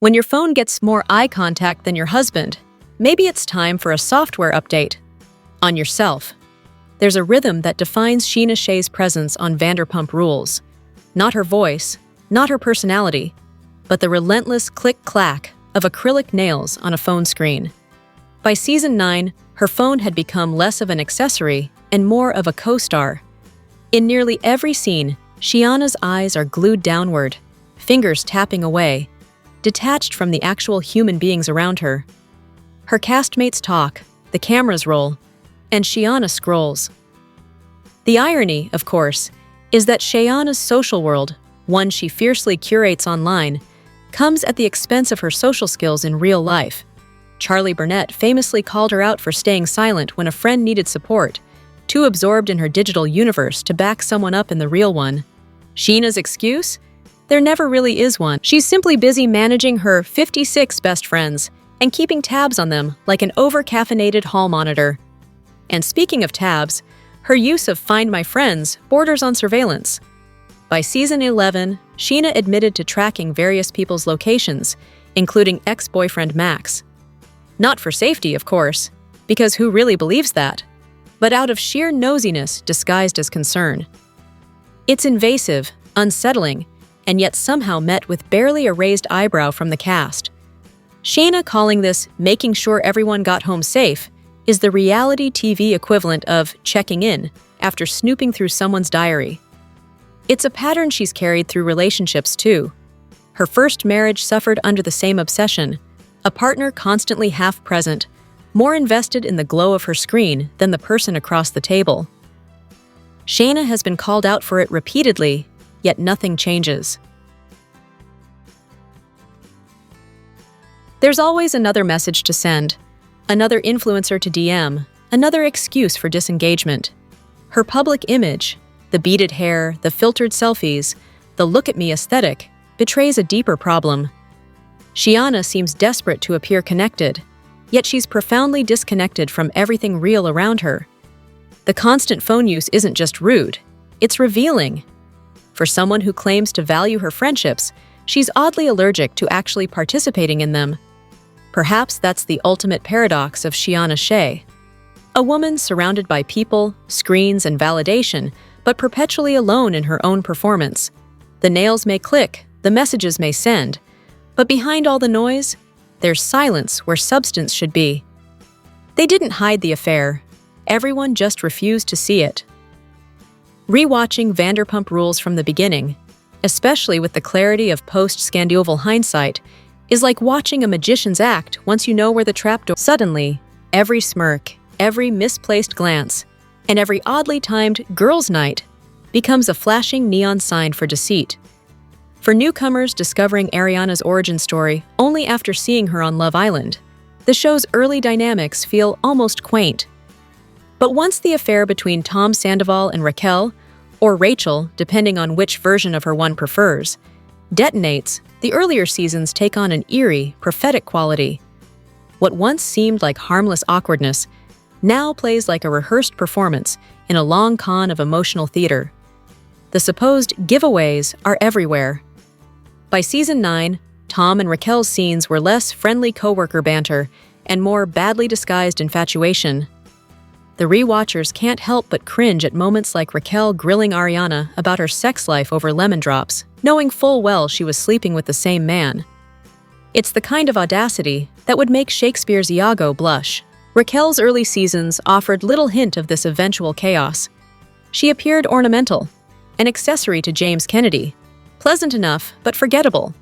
When your phone gets more eye contact than your husband, maybe it's time for a software update. On yourself. There's a rhythm that defines Scheana Shay's presence on Vanderpump Rules. Not her voice, not her personality, but the relentless click-clack of acrylic nails on a phone screen. By season 9, her phone had become less of an accessory and more of a co-star. In nearly every scene, Scheana's eyes are glued downward, fingers tapping away, detached from the actual human beings around her. Her castmates talk, the cameras roll, and Scheana scrolls. The irony, of course, is that Scheana's social world, one she fiercely curates online, comes at the expense of her social skills in real life. Charlie Burnett famously called her out for staying silent when a friend needed support, too absorbed in her digital universe to back someone up in the real one. Scheana's excuse? There never really is one. She's simply busy managing her 56 best friends and keeping tabs on them like an over-caffeinated hall monitor. And speaking of tabs, her use of Find My Friends borders on surveillance. By season 11, Scheana admitted to tracking various people's locations, including ex-boyfriend Max. Not for safety, of course, because who really believes that? But out of sheer nosiness disguised as concern. It's invasive, unsettling, and yet somehow met with barely a raised eyebrow from the cast. Scheana calling this making sure everyone got home safe is the reality TV equivalent of checking in after snooping through someone's diary. It's a pattern she's carried through relationships too. Her first marriage suffered under the same obsession, a partner constantly half-present, more invested in the glow of her screen than the person across the table. Scheana has been called out for it repeatedly, yet nothing changes. There's always another message to send, another influencer to DM, another excuse for disengagement. Her public image, the beaded hair, the filtered selfies, the look-at-me aesthetic, betrays a deeper problem. Scheana seems desperate to appear connected, yet she's profoundly disconnected from everything real around her. The constant phone use isn't just rude, it's revealing. For someone who claims to value her friendships, she's oddly allergic to actually participating in them. Perhaps that's the ultimate paradox of Scheana Shay. A woman surrounded by people, screens, and validation, but perpetually alone in her own performance. The nails may click, the messages may send, but behind all the noise, there's silence where substance should be. They didn't hide the affair. Everyone just refused to see it. Rewatching Vanderpump Rules from the beginning, especially with the clarity of post-Sandoval hindsight, is like watching a magician's act once you know where the trapdoor. Suddenly, every smirk, every misplaced glance, and every oddly timed girls' night becomes a flashing neon sign for deceit. For newcomers discovering Ariana's origin story only after seeing her on Love Island, the show's early dynamics feel almost quaint. But once the affair between Tom Sandoval and Raquel, or Rachel, depending on which version of her one prefers, detonates, the earlier seasons take on an eerie, prophetic quality. What once seemed like harmless awkwardness now plays like a rehearsed performance in a long con of emotional theater. The supposed giveaways are everywhere. By season 9, Tom and Raquel's scenes were less friendly coworker banter and more badly disguised infatuation. The rewatchers can't help but cringe at moments like Raquel grilling Ariana about her sex life over lemon drops, knowing full well she was sleeping with the same man. It's the kind of audacity that would make Shakespeare's Iago blush. Raquel's early seasons offered little hint of this eventual chaos. She appeared ornamental, an accessory to James Kennedy, pleasant enough but forgettable.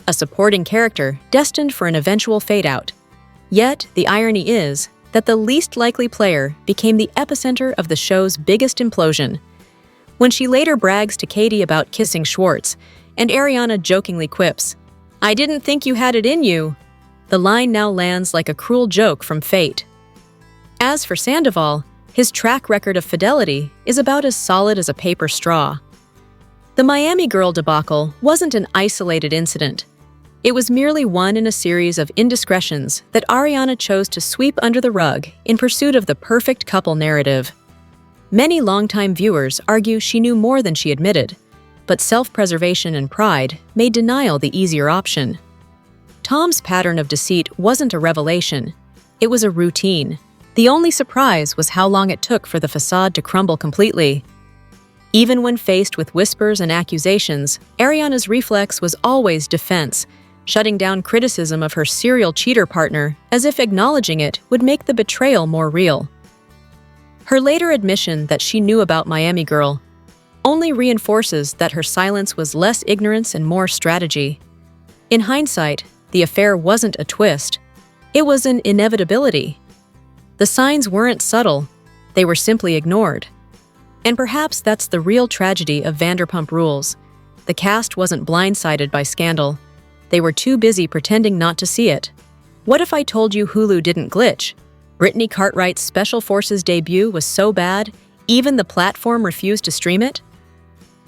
A supporting character destined for an eventual fade-out. Yet, the irony is that the least likely player became the epicenter of the show's biggest implosion. When she later brags to Katie about kissing Schwartz, and Ariana jokingly quips, "I didn't think you had it in you," the line now lands like a cruel joke from fate. As for Sandoval, his track record of fidelity is about as solid as a paper straw. The Miami Girl debacle wasn't an isolated incident. It was merely one in a series of indiscretions that Ariana chose to sweep under the rug in pursuit of the perfect couple narrative. Many longtime viewers argue she knew more than she admitted, but self-preservation and pride made denial the easier option. Tom's pattern of deceit wasn't a revelation. It was a routine. The only surprise was how long it took for the facade to crumble completely. Even when faced with whispers and accusations, Ariana's reflex was always defense, shutting down criticism of her serial cheater partner as if acknowledging it would make the betrayal more real. Her later admission that she knew about Miami Girl only reinforces that her silence was less ignorance and more strategy. In hindsight, the affair wasn't a twist. It was an inevitability. The signs weren't subtle, they were simply ignored. And perhaps that's the real tragedy of Vanderpump Rules. The cast wasn't blindsided by scandal. They were too busy pretending not to see it. What if I told you Hulu didn't glitch? Brittany Cartwright's Special Forces debut was so bad, even the platform refused to stream it?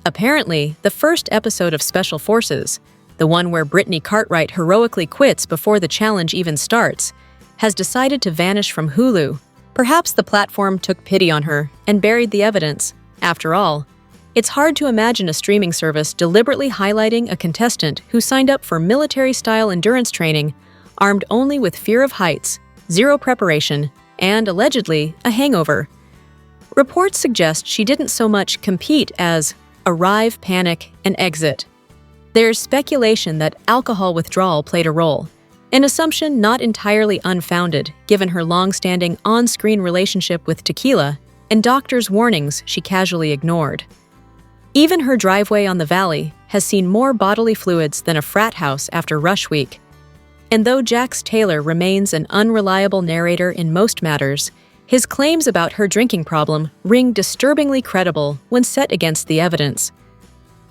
Apparently, the first episode of Special Forces, the one where Brittany Cartwright heroically quits before the challenge even starts, has decided to vanish from Hulu. Perhaps the platform took pity on her and buried the evidence. After all, it's hard to imagine a streaming service deliberately highlighting a contestant who signed up for military-style endurance training, armed only with fear of heights, zero preparation, and, allegedly, a hangover. Reports suggest she didn't so much compete as arrive, panic, and exit. There's speculation that alcohol withdrawal played a role, an assumption not entirely unfounded given her long-standing on-screen relationship with tequila and doctors' warnings she casually ignored. Even her driveway on the Valley has seen more bodily fluids than a frat house after Rush Week. And though Jax Taylor remains an unreliable narrator in most matters, his claims about her drinking problem ring disturbingly credible when set against the evidence.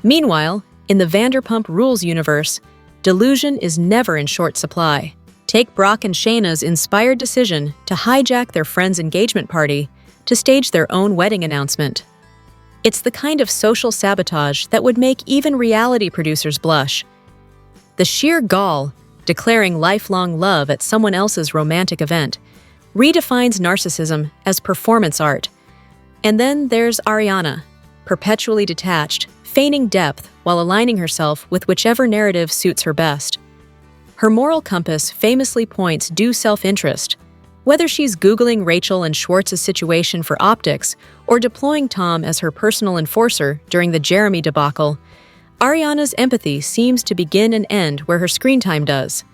Meanwhile, in the Vanderpump Rules universe, delusion is never in short supply. Take Brock and Shayna's inspired decision to hijack their friend's engagement party to stage their own wedding announcement. It's the kind of social sabotage that would make even reality producers blush. The sheer gall, declaring lifelong love at someone else's romantic event, redefines narcissism as performance art. And then there's Ariana, perpetually detached, feigning depth while aligning herself with whichever narrative suits her best. Her moral compass famously points due self-interest. Whether she's Googling Rachel and Schwartz's situation for optics or deploying Tom as her personal enforcer during the Jeremy debacle, Ariana's empathy seems to begin and end where her screen time does.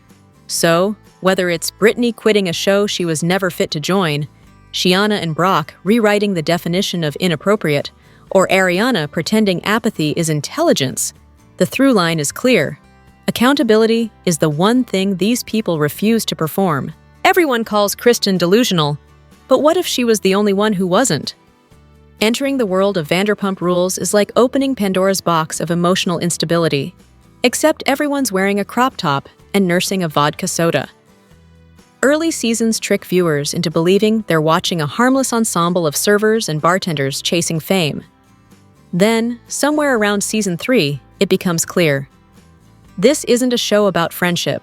So, whether it's Brittany quitting a show she was never fit to join, Shiana and Brock rewriting the definition of inappropriate, or Ariana pretending apathy is intelligence, the through line is clear. Accountability is the one thing these people refuse to perform. Everyone calls Kristen delusional, but what if she was the only one who wasn't? Entering the world of Vanderpump Rules is like opening Pandora's box of emotional instability, except everyone's wearing a crop top and nursing a vodka soda. Early seasons trick viewers into believing they're watching a harmless ensemble of servers and bartenders chasing fame. Then, somewhere around season 3, it becomes clear. This isn't a show about friendship.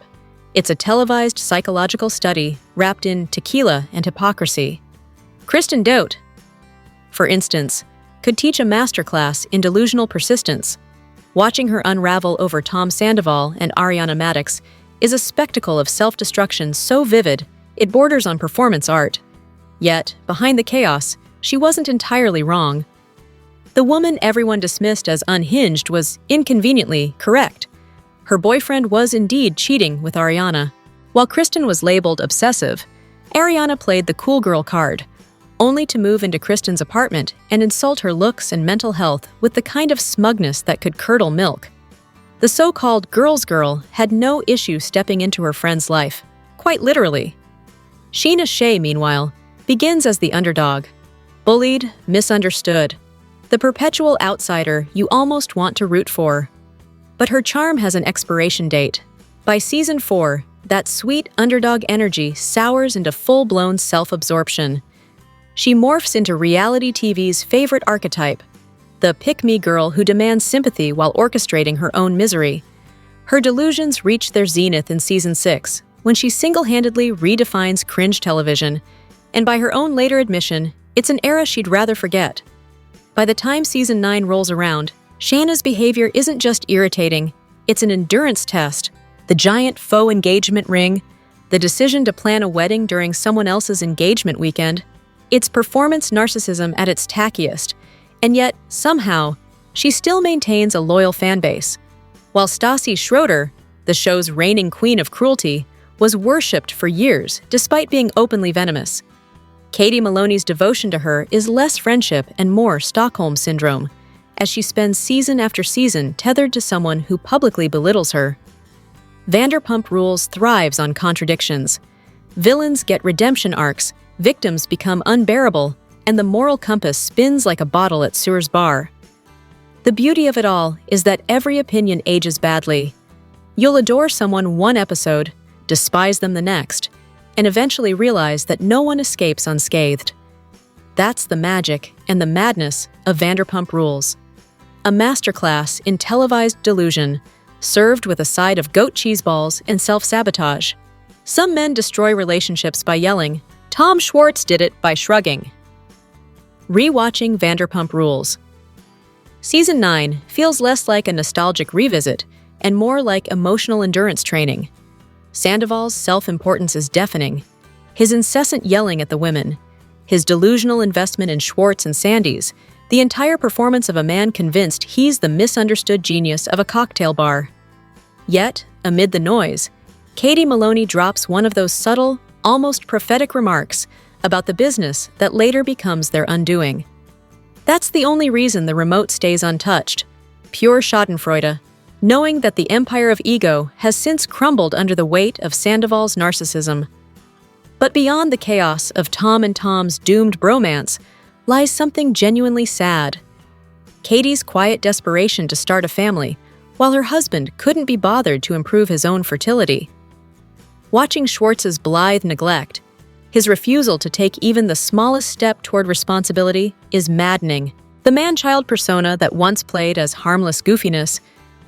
It's a televised psychological study wrapped in tequila and hypocrisy. Kristen Doute, for instance, could teach a masterclass in delusional persistence. Watching her unravel over Tom Sandoval and Ariana Madix is a spectacle of self-destruction so vivid it borders on performance art. Yet, behind the chaos, she wasn't entirely wrong. The woman everyone dismissed as unhinged was inconveniently correct. Her boyfriend was indeed cheating with Ariana. While Kristen was labeled obsessive, Ariana played the cool girl card, only to move into Kristen's apartment and insult her looks and mental health with the kind of smugness that could curdle milk. The so-called girl's girl had no issue stepping into her friend's life, quite literally. Sheena Shea, meanwhile, begins as the underdog, bullied, misunderstood, the perpetual outsider you almost want to root for. But her charm has an expiration date. By season 4, that sweet underdog energy sours into full-blown self-absorption. She morphs into reality TV's favorite archetype, the pick-me girl who demands sympathy while orchestrating her own misery. Her delusions reach their zenith in season 6, when she single-handedly redefines cringe television, and by her own later admission, it's an era she'd rather forget. By the time season 9 rolls around, Shayna's behavior isn't just irritating, it's an endurance test, the giant faux engagement ring, the decision to plan a wedding during someone else's engagement weekend. It's performance narcissism at its tackiest, and yet, somehow, she still maintains a loyal fan base. While Stassi Schroeder, the show's reigning queen of cruelty, was worshipped for years despite being openly venomous. Katie Maloney's devotion to her is less friendship and more Stockholm Syndrome, as she spends season after season tethered to someone who publicly belittles her. Vanderpump Rules thrives on contradictions. Villains get redemption arcs, victims become unbearable, and the moral compass spins like a bottle at Sears Bar. The beauty of it all is that every opinion ages badly. You'll adore someone one episode, despise them the next, and eventually realize that no one escapes unscathed. That's the magic and the madness of Vanderpump Rules. A masterclass in televised delusion, served with a side of goat cheese balls and self-sabotage. Some men destroy relationships by yelling. Tom Schwartz did it by shrugging. Rewatching Vanderpump Rules. Season 9 feels less like a nostalgic revisit and more like emotional endurance training. Sandoval's self-importance is deafening. His incessant yelling at the women, his delusional investment in Schwartz and Sandy's, the entire performance of a man convinced he's the misunderstood genius of a cocktail bar. Yet, amid the noise, Katie Maloney drops one of those subtle, almost prophetic remarks about the business that later becomes their undoing. That's the only reason the remote stays untouched. Pure schadenfreude, knowing that the empire of ego has since crumbled under the weight of Sandoval's narcissism. But beyond the chaos of Tom and Tom's doomed bromance lies something genuinely sad. Katie's quiet desperation to start a family, while her husband couldn't be bothered to improve his own fertility. Watching Schwartz's blithe neglect, his refusal to take even the smallest step toward responsibility, is maddening. The man-child persona that once played as harmless goofiness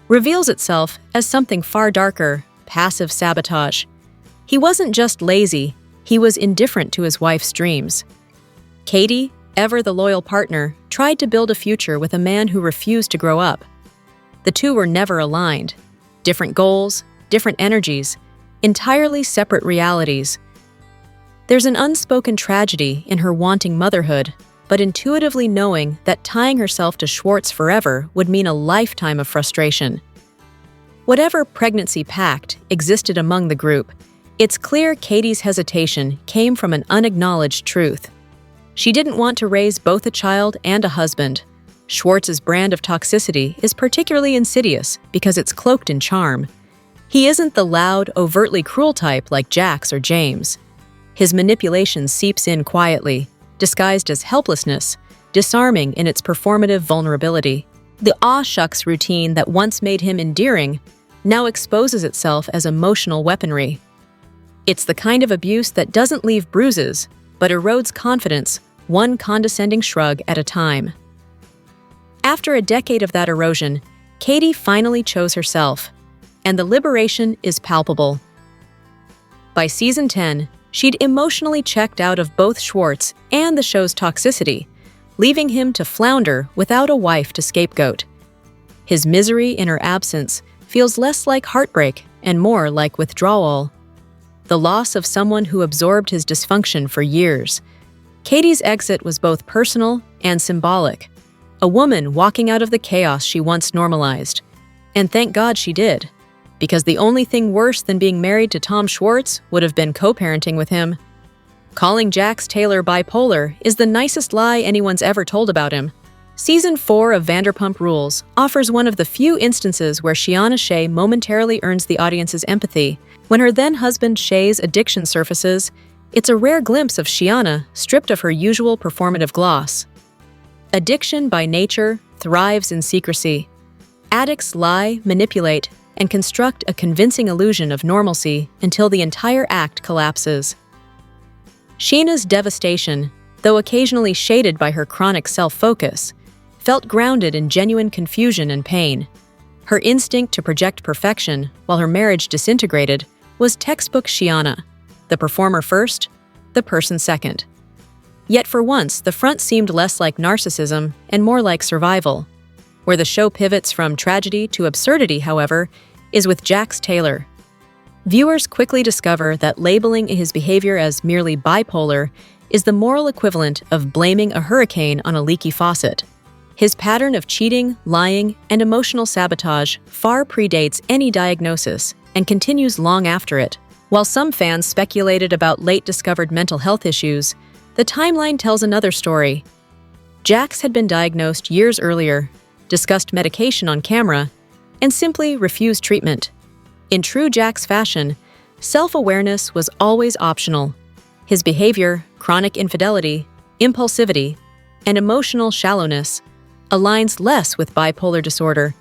reveals itself as something far darker, passive sabotage. He wasn't just lazy, he was indifferent to his wife's dreams. Katie, ever the loyal partner, tried to build a future with a man who refused to grow up. The two were never aligned. Different goals, different energies, entirely separate realities. There's an unspoken tragedy in her wanting motherhood, but intuitively knowing that tying herself to Schwartz forever would mean a lifetime of frustration. Whatever pregnancy pact existed among the group, it's clear Katie's hesitation came from an unacknowledged truth. She didn't want to raise both a child and a husband. Schwartz's brand of toxicity is particularly insidious because it's cloaked in charm. He isn't the loud, overtly cruel type like Jax or James. His manipulation seeps in quietly, disguised as helplessness, disarming in its performative vulnerability. The aw shucks routine that once made him endearing now exposes itself as emotional weaponry. It's the kind of abuse that doesn't leave bruises, but erodes confidence, one condescending shrug at a time. After a decade of that erosion, Katie finally chose herself, and the liberation is palpable. By season 10, she'd emotionally checked out of both Schwartz and the show's toxicity, leaving him to flounder without a wife to scapegoat. His misery in her absence feels less like heartbreak and more like withdrawal. The loss of someone who absorbed his dysfunction for years. Katie's exit was both personal and symbolic. A woman walking out of the chaos she once normalized. And thank God she did, because the only thing worse than being married to Tom Schwartz would have been co-parenting with him. Calling Jax Taylor bipolar is the nicest lie anyone's ever told about him. Season 4 of Vanderpump Rules offers one of the few instances where Shiana Shea momentarily earns the audience's empathy. When her then-husband Shay's addiction surfaces, it's a rare glimpse of Shiana stripped of her usual performative gloss. Addiction by nature thrives in secrecy. Addicts lie, manipulate, and construct a convincing illusion of normalcy until the entire act collapses. Sheena's devastation, though occasionally shaded by her chronic self-focus, felt grounded in genuine confusion and pain. Her instinct to project perfection while her marriage disintegrated was textbook Shiana, the performer first, the person second. Yet for once, the front seemed less like narcissism and more like survival. Where the show pivots from tragedy to absurdity, however, is with Jax Taylor. Viewers quickly discover that labeling his behavior as merely bipolar is the moral equivalent of blaming a hurricane on a leaky faucet. His pattern of cheating, lying, and emotional sabotage far predates any diagnosis and continues long after it. While some fans speculated about late-discovered mental health issues, the timeline tells another story. Jax had been diagnosed years earlier, discussed medication on camera, and simply refused treatment. In true Jax fashion, self-awareness was always optional. His behavior, chronic infidelity, impulsivity, and emotional shallowness aligns less with bipolar disorder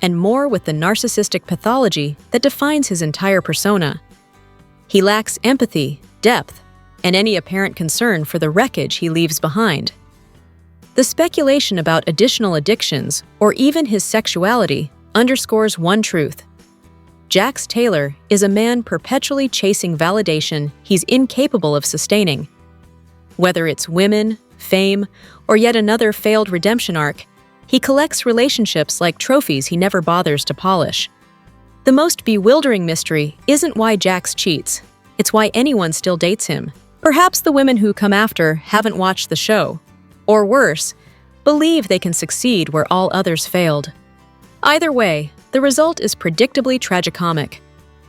and more with the narcissistic pathology that defines his entire persona. He lacks empathy, depth, and any apparent concern for the wreckage he leaves behind. The speculation about additional addictions or even his sexuality underscores one truth. Jax Taylor is a man perpetually chasing validation he's incapable of sustaining. Whether it's women, fame, or yet another failed redemption arc, he collects relationships like trophies he never bothers to polish. The most bewildering mystery isn't why Jax cheats, it's why anyone still dates him. Perhaps the women who come after haven't watched the show, or worse, believe they can succeed where all others failed. Either way, the result is predictably tragicomic.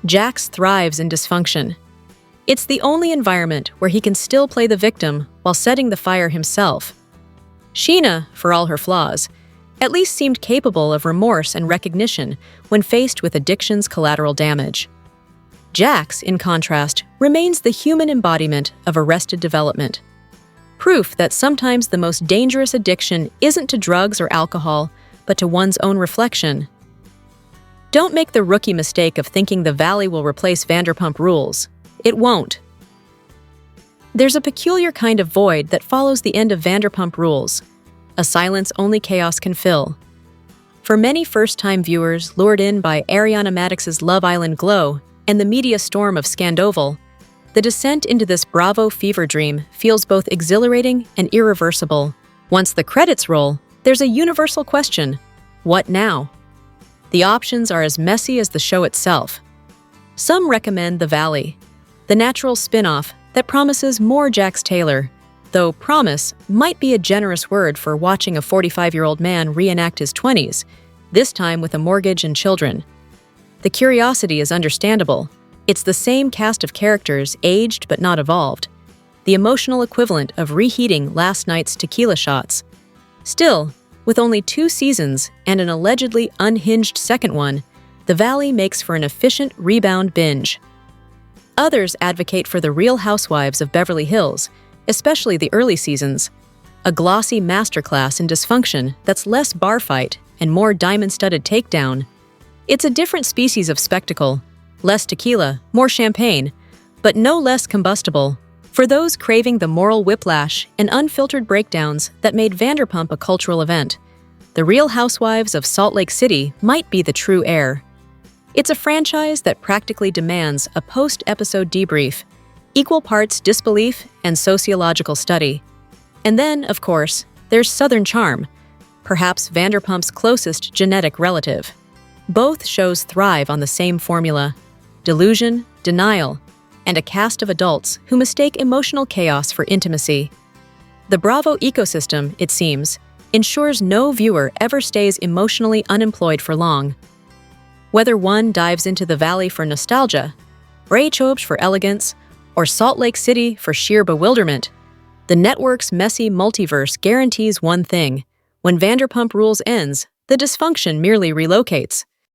Jax thrives in dysfunction. It's the only environment where he can still play the victim while setting the fire himself. Sheena, for all her flaws, at least seemed capable of remorse and recognition when faced with addiction's collateral damage. Jax, in contrast, remains the human embodiment of arrested development. Proof that sometimes the most dangerous addiction isn't to drugs or alcohol, but to one's own reflection. Don't make the rookie mistake of thinking the Valley will replace Vanderpump Rules. It won't. There's a peculiar kind of void that follows the end of Vanderpump Rules, a silence only chaos can fill. For many first-time viewers lured in by Ariana Madix's Love Island glow and the media storm of Sandoval, the descent into this Bravo fever dream feels both exhilarating and irreversible. Once the credits roll, there's a universal question: what now? The options are as messy as the show itself. Some recommend The Valley, the natural spin-off that promises more Jax Taylor, though promise might be a generous word for watching a 45-year-old man reenact his 20s, this time with a mortgage and children. The curiosity is understandable. It's the same cast of characters, aged but not evolved, the emotional equivalent of reheating last night's tequila shots. Still, with only 2 seasons and an allegedly unhinged second one, The Valley makes for an efficient rebound binge. Others advocate for The Real Housewives of Beverly Hills, especially the early seasons, a glossy masterclass in dysfunction that's less bar fight and more diamond-studded takedown. It's a different species of spectacle, less tequila, more champagne, but no less combustible. For those craving the moral whiplash and unfiltered breakdowns that made Vanderpump a cultural event, The Real Housewives of Salt Lake City might be the true heir. It's a franchise that practically demands a post-episode debrief, equal parts disbelief and sociological study. And then, of course, there's Southern Charm, perhaps Vanderpump's closest genetic relative. Both shows thrive on the same formula: delusion, denial, and a cast of adults who mistake emotional chaos for intimacy. The Bravo ecosystem, it seems, ensures no viewer ever stays emotionally unemployed for long. Whether one dives into The Valley for nostalgia, Braychobes for elegance, or Salt Lake City for sheer bewilderment, the network's messy multiverse guarantees one thing: when Vanderpump Rules ends, the dysfunction merely relocates.